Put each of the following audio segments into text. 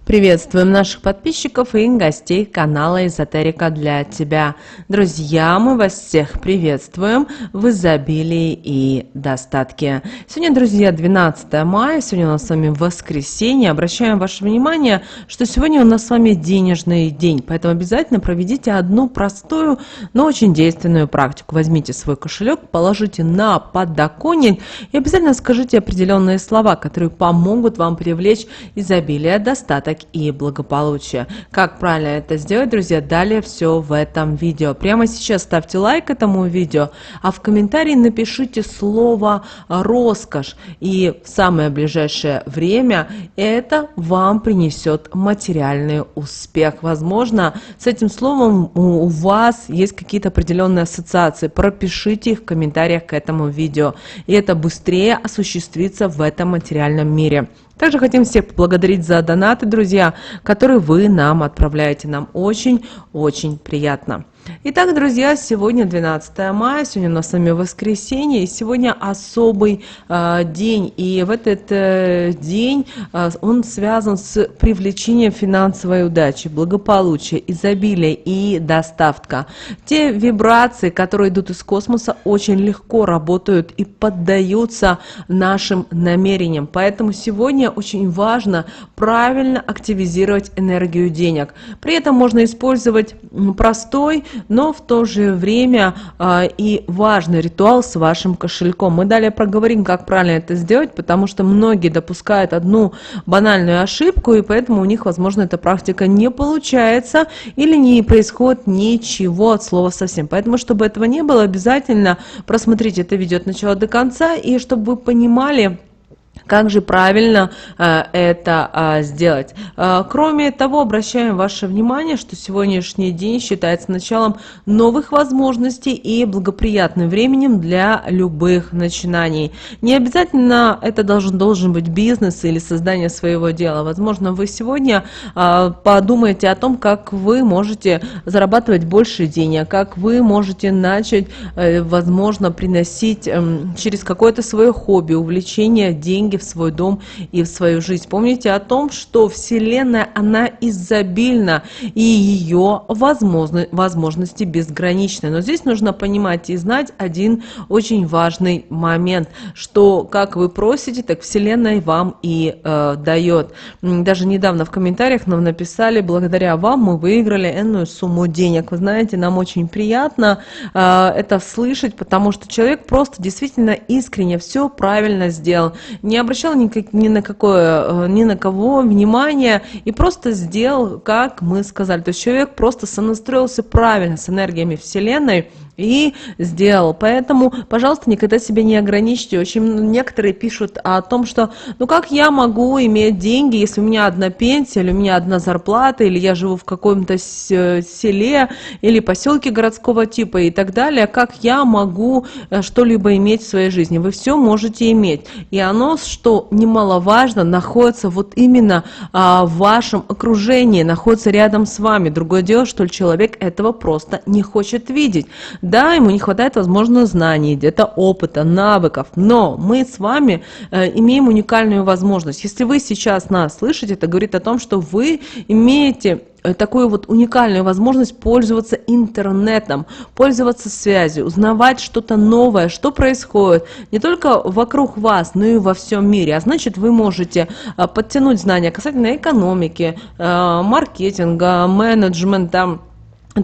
Приветствуем наших подписчиков и гостей канала Эзотерика для тебя. Друзья, мы вас всех приветствуем в изобилии и достатке. Сегодня, друзья, 12 мая, сегодня у нас с вами воскресенье. Обращаем ваше внимание, что сегодня у нас с вами денежный день, поэтому обязательно проведите одну простую, но очень действенную практику. Возьмите свой кошелек, положите на подоконник и обязательно скажите определенные слова, которые помогут вам привлечь изобилие, достаток и благополучие. Как правильно это сделать, друзья? Далее все в этом видео. Прямо сейчас ставьте лайк этому видео, а в комментарии напишите слово «роскошь». И в самое ближайшее время это вам принесет материальный успех. Возможно, с этим словом у вас есть какие-то определенные ассоциации. Пропишите их в комментариях к этому видео. И это быстрее осуществится в этом материальном мире. Также хотим всех поблагодарить за донаты, друзья, которые вы нам отправляете. Нам очень-очень приятно. Итак, друзья, сегодня 12 мая, сегодня у нас с вами воскресенье, и сегодня особый день. И в этот день он связан с привлечением финансовой удачи, благополучия, изобилия и достатка. Те вибрации, которые идут из космоса, очень легко работают и поддаются нашим намерениям. Поэтому сегодня очень важно правильно активизировать энергию денег. При этом можно использовать простой, но в то же время и важный ритуал с вашим кошельком. Мы далее проговорим, как правильно это сделать, потому что многие допускают одну банальную ошибку, и поэтому у них, возможно, эта практика не получается или не происходит ничего от слова совсем. Поэтому, чтобы этого не было, обязательно просмотрите это видео от начала до конца, и чтобы вы понимали, как же правильно это сделать. Кроме того, обращаем ваше внимание, что сегодняшний день считается началом новых возможностей и благоприятным временем для любых начинаний. Не обязательно это должен быть бизнес или создание своего дела. Возможно, вы сегодня подумаете о том, как вы можете зарабатывать больше денег, как вы можете начать, возможно, приносить через какое-то свое хобби, увлечение, деньги в свой дом и в свою жизнь. Помните о том, что Вселенная, она изобильна, и ее возможности безграничны. Но здесь нужно понимать и знать один очень важный момент, что как вы просите, так Вселенная вам и дает. Даже недавно в комментариях нам написали: благодаря вам мы выиграли энную сумму денег. Вы знаете, нам очень приятно это слышать, потому что человек просто действительно искренне все правильно сделал. Не обращал ни на кого внимания и просто сделал, как мы сказали. То есть человек просто сонастроился правильно с энергиями Вселенной и сделал. Поэтому, пожалуйста, никогда себя не ограничьте. Очень некоторые пишут о том, что ну как я могу иметь деньги, если у меня одна пенсия, или у меня одна зарплата, или я живу в каком-то селе или поселке городского типа и так далее. Как я могу что-либо иметь в своей жизни? Вы все можете иметь. И оно, что немаловажно, находится вот именно в вашем окружении, находится рядом с вами. Другое дело, что человек этого просто не хочет видеть. Да, ему не хватает, возможно, знаний, где-то опыта, навыков, но мы с вами имеем уникальную возможность. Если вы сейчас нас слышите, это говорит о том, что вы имеете такую вот уникальную возможность пользоваться интернетом, пользоваться связью, узнавать что-то новое, что происходит не только вокруг вас, но и во всем мире. А значит, вы можете подтянуть знания касательно экономики, маркетинга, менеджмента,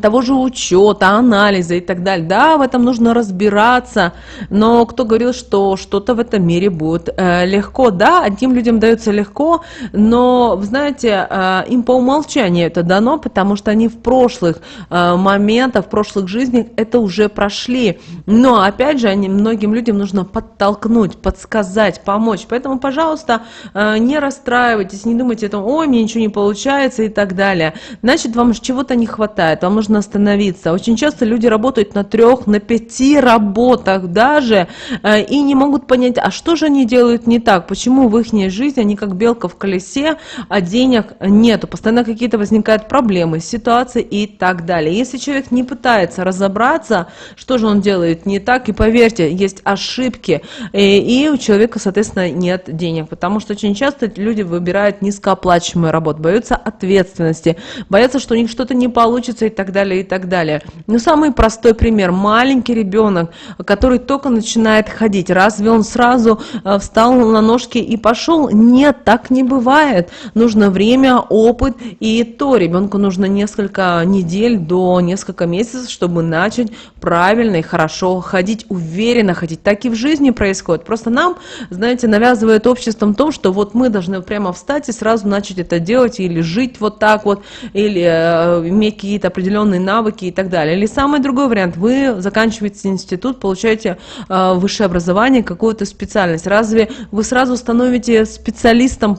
того же учета, анализа и так далее. Да, в этом нужно разбираться, но кто говорил, что что-то в этом мире будет легко? Да, одним людям дается легко, но, вы знаете, им по умолчанию это дано, потому что они в прошлых моментах, в прошлых жизнях это уже прошли. Но, опять же, многим людям нужно подтолкнуть, подсказать, помочь. Поэтому, пожалуйста, не расстраивайтесь, не думайте о том, ой, мне ничего не получается и так далее. Значит, вам чего-то не хватает, вам нужно остановиться. Очень часто люди работают на 3, на 5 работах даже и не могут понять, а что же они делают не так, почему в их жизни они как белка в колесе, а денег нету, постоянно какие-то возникают проблемы, ситуации и так далее. Если человек не пытается разобраться, что же он делает не так, и поверьте, есть ошибки, и у человека, соответственно, нет денег, потому что очень часто люди выбирают низкооплачиваемую работу, боятся ответственности, боятся, что у них что-то не получится и так далее, и так далее. Но самый простой пример. Маленький ребенок, который только начинает ходить. Разве он сразу встал на ножки и пошел? Нет, так не бывает. Нужно время, опыт, и то ребенку нужно несколько недель до несколько месяцев, чтобы начать правильно и хорошо ходить, уверенно ходить. Так и в жизни происходит. Просто нам, знаете, навязывает обществом то, что вот мы должны прямо встать и сразу начать это делать, или жить вот так вот, или иметь какие-то определенные навыки и так далее. Или самый другой вариант. Вы заканчиваете институт, получаете высшее образование, какую-то специальность. Разве вы сразу становитесь специалистом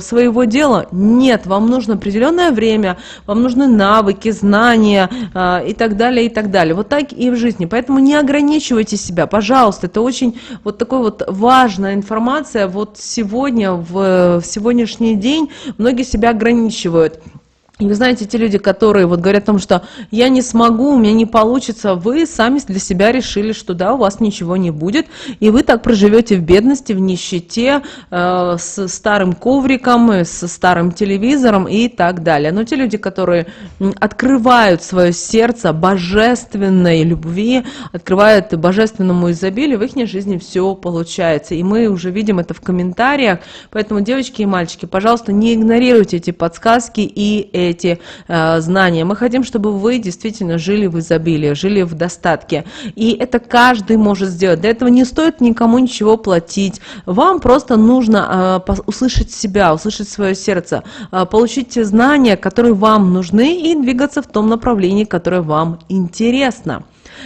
своего дела? Нет, вам нужно определенное время, вам нужны навыки, знания и так далее, и так далее. Вот так и в жизни. Поэтому не ограничивайте себя, пожалуйста. Это очень вот такой вот важная информация. Вот сегодня, в сегодняшний день многие себя ограничивают. И вы знаете, те люди, которые вот говорят о том, что я не смогу, у меня не получится, вы сами для себя решили, что да, у вас ничего не будет, и вы так проживете в бедности, в нищете, с старым ковриком, со старым телевизором и так далее. Но те люди, которые открывают свое сердце божественной любви, открывают божественному изобилию, в их жизни все получается. И мы уже видим это в комментариях, поэтому, девочки и мальчики, пожалуйста, не игнорируйте эти подсказки и эти знания. Мы хотим, чтобы вы действительно жили в изобилии, жили в достатке. И это каждый может сделать. Для этого не стоит никому ничего платить. Вам просто нужно услышать себя, услышать свое сердце, получить те знания, которые вам нужны, и двигаться в том направлении, которое вам интересно.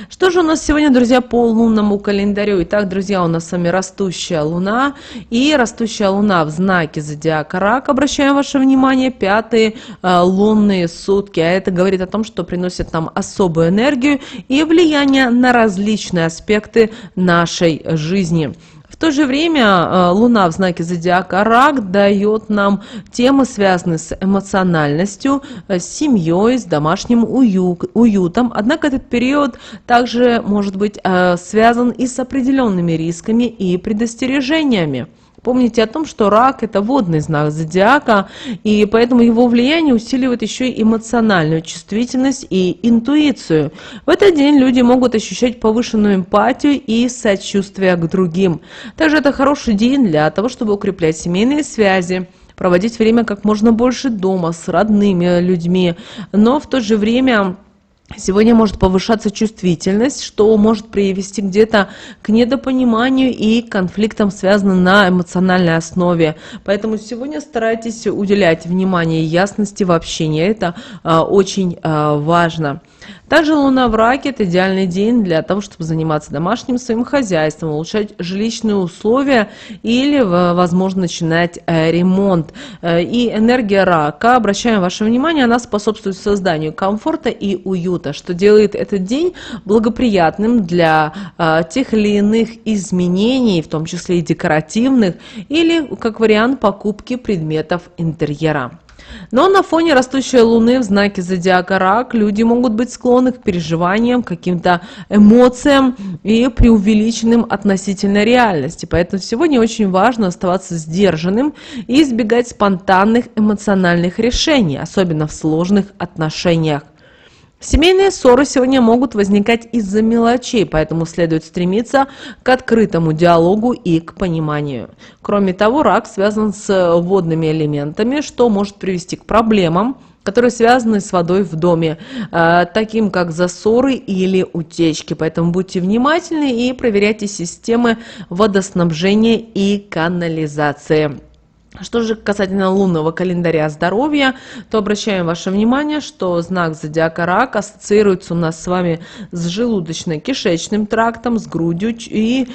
Что же у нас сегодня, друзья, по лунному календарю? Итак, друзья, у нас с вами растущая луна, и растущая луна в знаке зодиака Рак. Обращаем ваше внимание, 5-е лунные сутки, а это говорит о том, что приносит нам особую энергию и влияние на различные аспекты нашей жизни. В то же время Луна в знаке зодиака Рак дает нам темы, связанные с эмоциональностью, с семьей, с домашним уютом. Однако этот период также может быть связан и с определенными рисками и предостережениями. Помните о том, что Рак – это водный знак зодиака, и поэтому его влияние усиливает еще и эмоциональную чувствительность и интуицию. В этот день люди могут ощущать повышенную эмпатию и сочувствие к другим. Также это хороший день для того, чтобы укреплять семейные связи, проводить время как можно больше дома с родными людьми, но в то же время сегодня может повышаться чувствительность, что может привести где-то к недопониманию и конфликтам, связанным на эмоциональной основе. Поэтому сегодня старайтесь уделять внимание ясности в общении. Это очень важно. Также Луна в Раке – это идеальный день для того, чтобы заниматься домашним своим хозяйством, улучшать жилищные условия или, возможно, начинать ремонт. И энергия Рака, обращаем ваше внимание, она способствует созданию комфорта и уюта, что делает этот день благоприятным для тех или иных изменений, в том числе и декоративных, или как вариант покупки предметов интерьера. Но на фоне растущей Луны в знаке зодиака Рак люди могут быть склонны к переживаниям, к каким-то эмоциям и преувеличенным относительно реальности. Поэтому сегодня очень важно оставаться сдержанным и избегать спонтанных эмоциональных решений, особенно в сложных отношениях. Семейные ссоры сегодня могут возникать из-за мелочей, поэтому следует стремиться к открытому диалогу и к пониманию. Кроме того, Рак связан с водными элементами, что может привести к проблемам, которые связаны с водой в доме, таким как засоры или утечки. Поэтому будьте внимательны и проверяйте системы водоснабжения и канализации. Что же касательно лунного календаря здоровья, то обращаем ваше внимание, что знак зодиака Рак ассоциируется у нас с вами с желудочно-кишечным трактом, с грудью и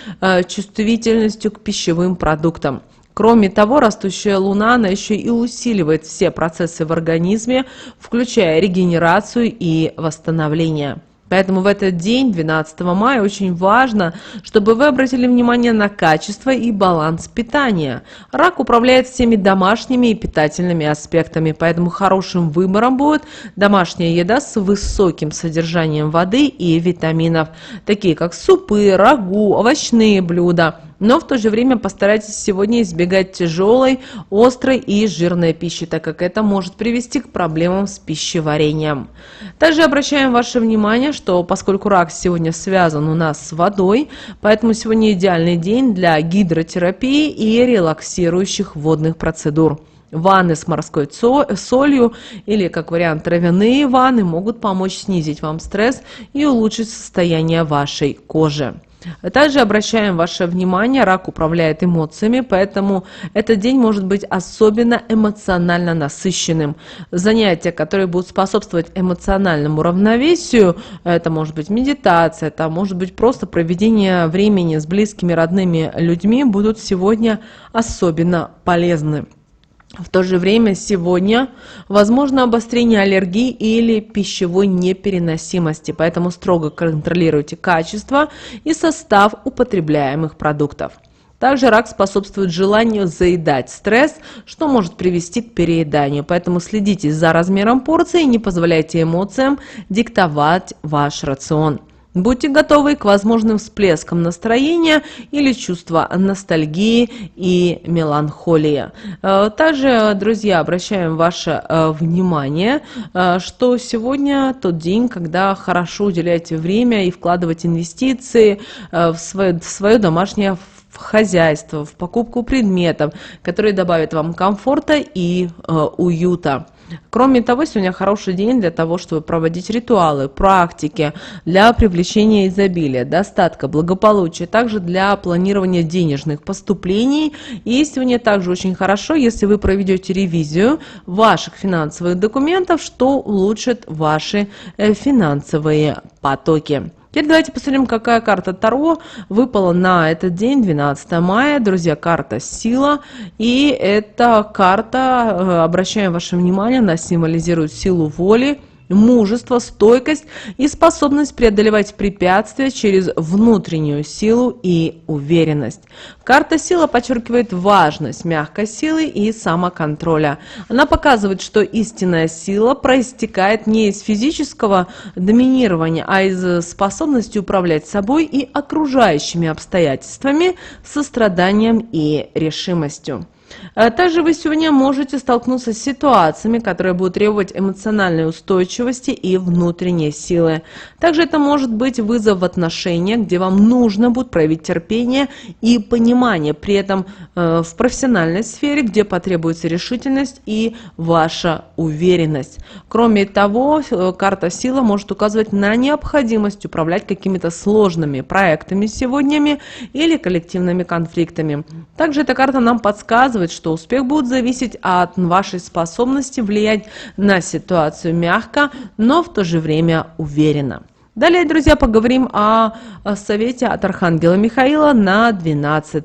чувствительностью к пищевым продуктам. Кроме того, растущая Луна, она еще и усиливает все процессы в организме, включая регенерацию и восстановление. Поэтому в этот день, 12 мая, очень важно, чтобы вы обратили внимание на качество и баланс питания. Рак управляет всеми домашними и питательными аспектами, поэтому хорошим выбором будет домашняя еда с высоким содержанием воды и витаминов, такие как супы, рагу, овощные блюда. Но в то же время постарайтесь сегодня избегать тяжелой, острой и жирной пищи, так как это может привести к проблемам с пищеварением. Также обращаем ваше внимание, что поскольку рак сегодня связан у нас с водой, поэтому сегодня идеальный день для гидротерапии и релаксирующих водных процедур. Ванны с морской солью или, как вариант, травяные ванны могут помочь снизить вам стресс и улучшить состояние вашей кожи. Также обращаем ваше внимание, рак управляет эмоциями, поэтому этот день может быть особенно эмоционально насыщенным. Занятия, которые будут способствовать эмоциональному равновесию, это может быть медитация, это может быть просто проведение времени с близкими, родными людьми, будут сегодня особенно полезны. В то же время сегодня возможно обострение аллергии или пищевой непереносимости, поэтому строго контролируйте качество и состав употребляемых продуктов. Также рак способствует желанию заедать стресс, что может привести к перееданию, поэтому следите за размером порции и не позволяйте эмоциям диктовать ваш рацион. Будьте готовы к возможным всплескам настроения или чувства ностальгии и меланхолии. Также, друзья, обращаем ваше внимание, что сегодня тот день, когда хорошо уделяете время и вкладывать инвестиции в свое домашнее хозяйство, в покупку предметов, которые добавят вам комфорта и уюта. Кроме того, сегодня хороший день для того, чтобы проводить ритуалы, практики для привлечения изобилия, достатка, благополучия, также для планирования денежных поступлений. И сегодня также очень хорошо, если вы проведете ревизию ваших финансовых документов, что улучшит ваши финансовые потоки. Теперь давайте посмотрим, какая карта Таро выпала на этот день, 12 мая. Друзья, карта «Сила». И эта карта, обращаем ваше внимание, она символизирует силу воли, мужество, стойкость и способность преодолевать препятствия через внутреннюю силу и уверенность. Карта «Сила» подчеркивает важность мягкой силы и самоконтроля. Она показывает, что истинная сила проистекает не из физического доминирования, а из способности управлять собой и окружающими обстоятельствами, состраданием и решимостью. Также вы сегодня можете столкнуться с ситуациями, которые будут требовать эмоциональной устойчивости и внутренней силы. Также это может быть вызов в отношениях, где вам нужно будет проявить терпение и понимание, при этом в профессиональной сфере, где потребуется решительность и ваша уверенность. Кроме того, карта «Сила» может указывать на необходимость управлять какими-то сложными проектами сегодняшними или коллективными конфликтами. Также эта карта нам подсказывает, что успех будет зависеть от вашей способности влиять на ситуацию мягко, но в то же время уверенно. Далее, друзья, поговорим о совете от Архангела Михаила на 12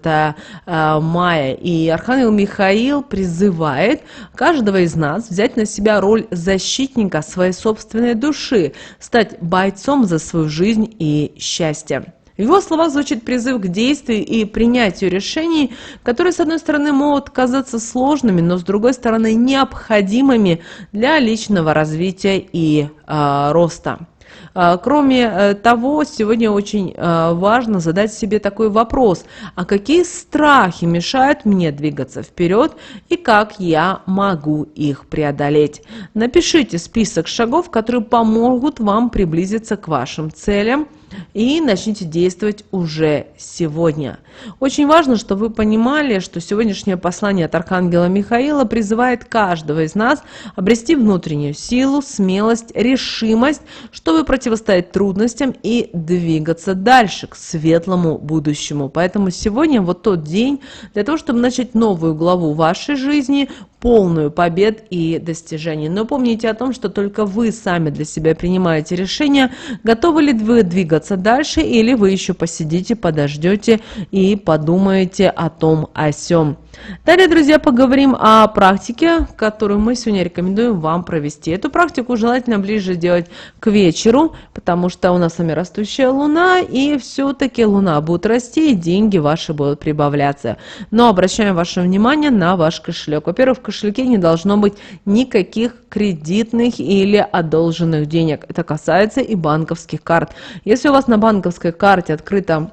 мая. И Архангел Михаил призывает каждого из нас взять на себя роль защитника своей собственной души, стать бойцом за свою жизнь и счастье. В его словах звучит призыв к действию и принятию решений, которые, с одной стороны, могут казаться сложными, но с другой стороны, необходимыми для личного развития и роста. Кроме того, сегодня очень важно задать себе такой вопрос: а какие страхи мешают мне двигаться вперед и как я могу их преодолеть? Напишите список шагов, которые помогут вам приблизиться к вашим целям, и начните действовать уже сегодня. Очень важно, чтобы вы понимали, что сегодняшнее послание от Архангела Михаила призывает каждого из нас обрести внутреннюю силу, смелость, решимость, чтобы противостоять трудностям и двигаться дальше, к светлому будущему. Поэтому сегодня вот тот день для того, чтобы начать новую главу вашей жизни, полную побед и достижений. Но помните о том, что только вы сами для себя принимаете решение, готовы ли вы двигаться дальше, или вы еще посидите, подождете и подумаете о том, о сём. Далее, друзья, поговорим о практике, которую мы сегодня рекомендуем вам провести. Эту практику желательно ближе делать к вечеру, потому что у нас с вами растущая луна, и все-таки луна будет расти, и деньги ваши будут прибавляться. Но обращаем ваше внимание на ваш кошелек. Во-первых, в кошельке не должно быть никаких кредитных или одолженных денег. Это касается и банковских карт. Если у вас на банковской карте открыто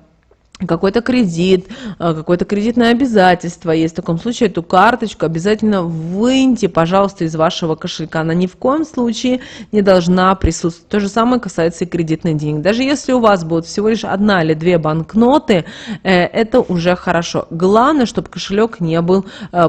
какой-то кредит, какое-то кредитное обязательство есть. В таком случае эту карточку обязательно выньте, пожалуйста, из вашего кошелька. Она ни в коем случае не должна присутствовать. То же самое касается и кредитных денег. Даже если у вас будет всего лишь 1 или 2 банкноты, это уже хорошо. Главное, чтобы кошелек не был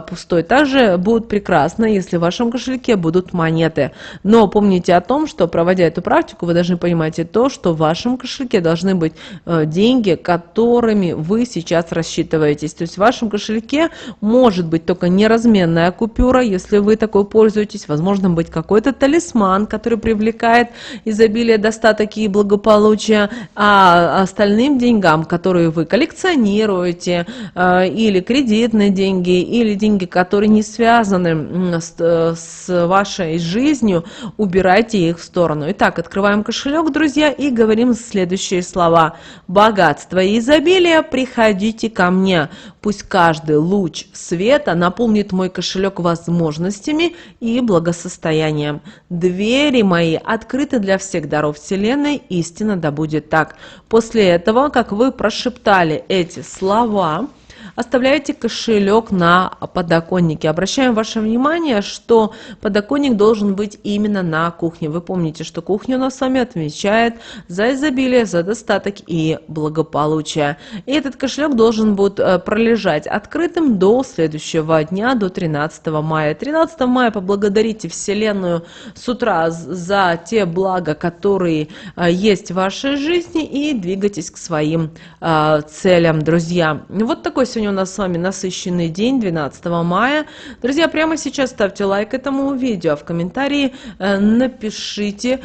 пустой. Также будет прекрасно, если в вашем кошельке будут монеты. Но помните о том, что, проводя эту практику, вы должны понимать и то, что в вашем кошельке должны быть деньги, которыми вы сейчас рассчитываетесь. То есть в вашем кошельке может быть только неразменная купюра, если вы такой пользуетесь. Возможно быть какой-то талисман, который привлекает изобилие, достаток и благополучие, а остальным деньгам, которые вы коллекционируете, или кредитные деньги, или деньги, которые не связаны с вашей жизнью, убирайте их в сторону. Итак, открываем кошелек, друзья, и говорим следующие слова. Богатство и изобилие, приходите ко мне. Пусть каждый луч света наполнит мой кошелек возможностями и благосостоянием. Двери мои открыты для всех даров Вселенной, истинно да будет так. После этого, как вы прошептали эти слова, оставляете кошелек на подоконнике. Обращаем ваше внимание, что подоконник должен быть именно на кухне. Вы помните, что кухня у нас с вами отвечает за изобилие, за достаток и благополучие. И этот кошелек должен будет пролежать открытым до следующего дня, до 13 мая. 13 мая поблагодарите Вселенную с утра за те блага, которые есть в вашей жизни, и двигайтесь к своим целям, друзья. Вот такой сегодня у нас с вами насыщенный день, 12 мая. Друзья, прямо сейчас ставьте лайк этому видео, а в комментарии напишите,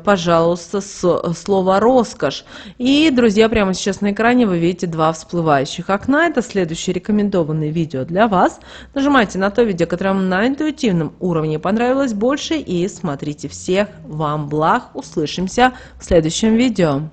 пожалуйста, слово «роскошь». И, друзья, прямо сейчас на экране вы видите 2 всплывающих окна. Это следующее рекомендованное видео для вас. Нажимайте на то видео, которое вам на интуитивном уровне понравилось больше, и смотрите. Всех вам благ. Услышимся в следующем видео.